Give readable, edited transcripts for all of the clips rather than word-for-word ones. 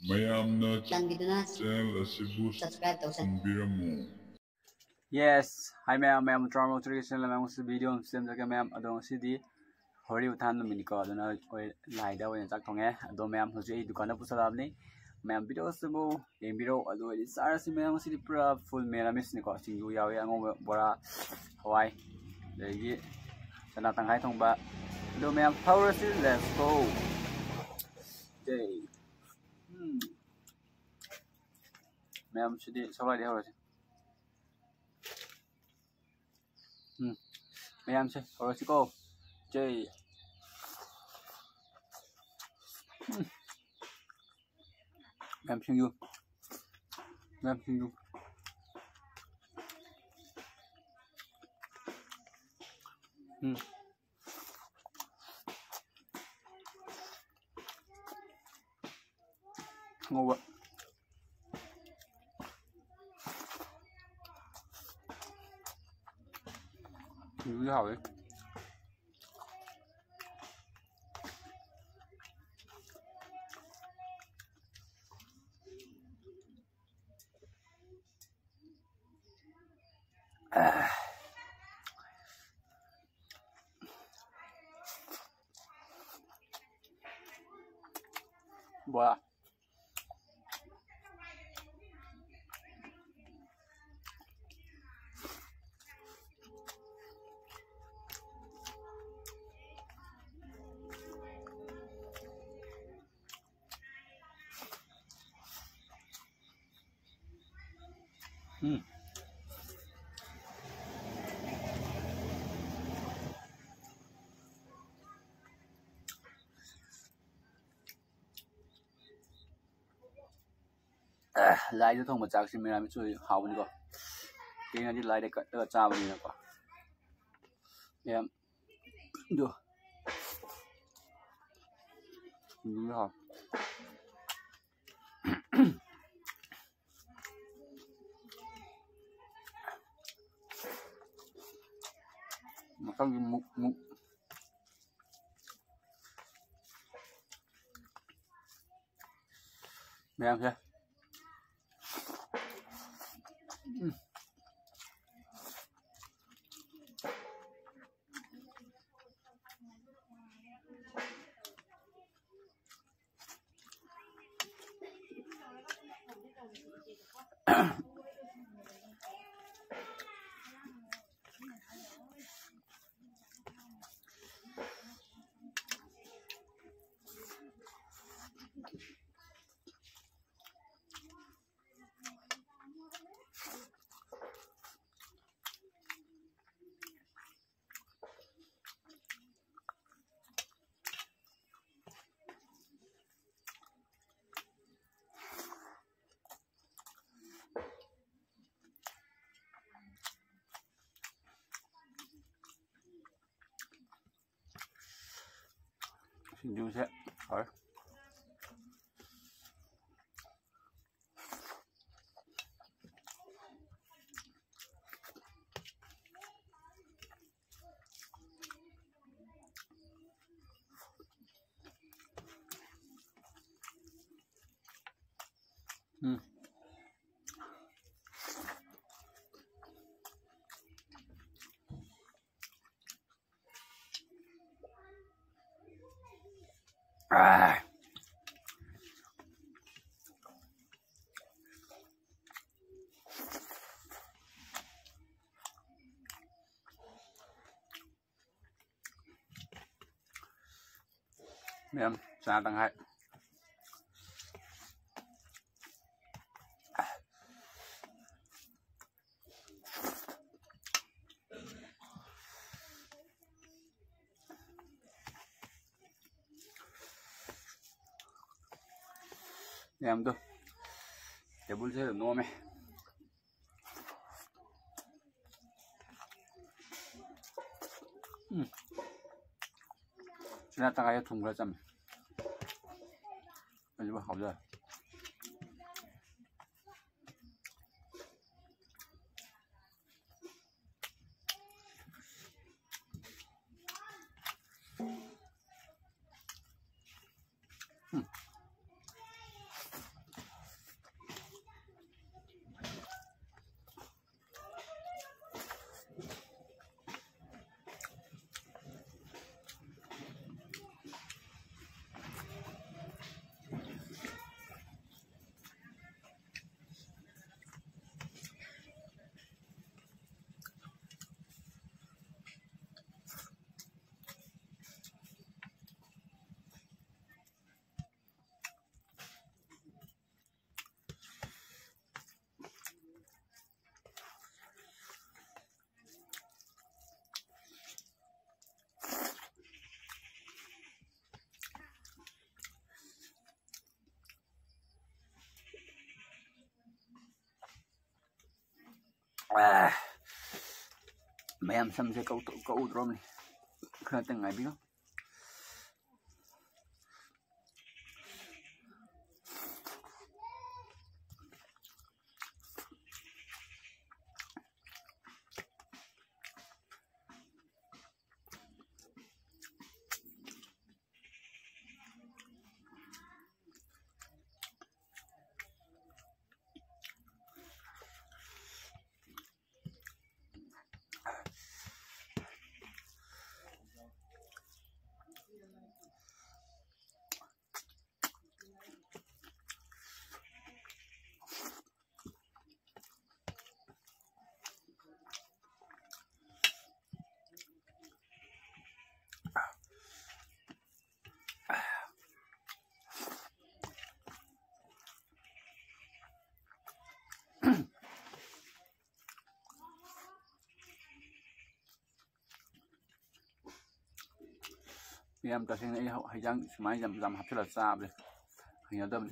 ꯃꯌꯥꯝꯅ ꯆꯦꯅꯦꯜ ꯑꯁꯤꯕꯨ subscribe ꯊꯝꯕꯤꯔꯝꯃꯨ. Yes, hi ma'am, drama traditional ma'am this video sim jage ma'am ado sidi hori uthan numini ko aduna oi laida oi chak thonge ado ma'am hoji dukan da pusalabni ma'am video sibu yembiro ado edi sar si ma'am sidi pura full meramis ni ko singyu yawi ango bora hawai degi sana tanghai thongba ado ma'am power si let's go day ma'am sidi sawai de hawai ma'am se hawai si ko day ma'am singyu ngô như hảo đấy 뭐야 lại cho thông một chạc xin mình làm chơi hào đi co cái này đi lại để cắt cho cha mình co em được như hào mà không mục em chưa xin chú sẽ hỏi em xa tăng hai em tuh jabul saya no me sina tangaya thungla cham ajiba hau rồi Mayam samse kau drum ni. Kena tengah biu. Em ta sinh hay răng máy dầm hấp rất là xa rồi hình như tâm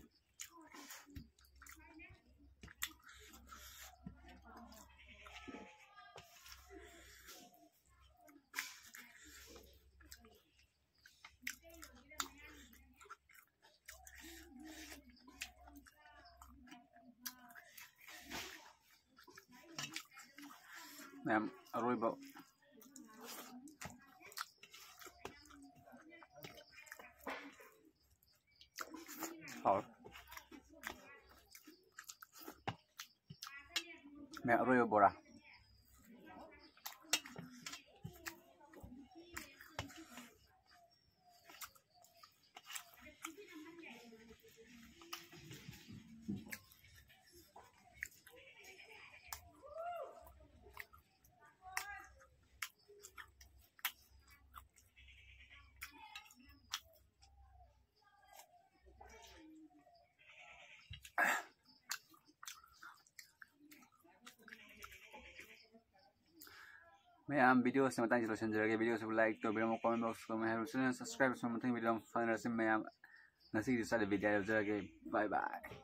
em rồi bộ mẹ rồi bora Mayam video sa matang sila sendiri video sa like to bilang mo comment box ko may subscribe sa matang video fan na si mayam nasi di sa video bye bye.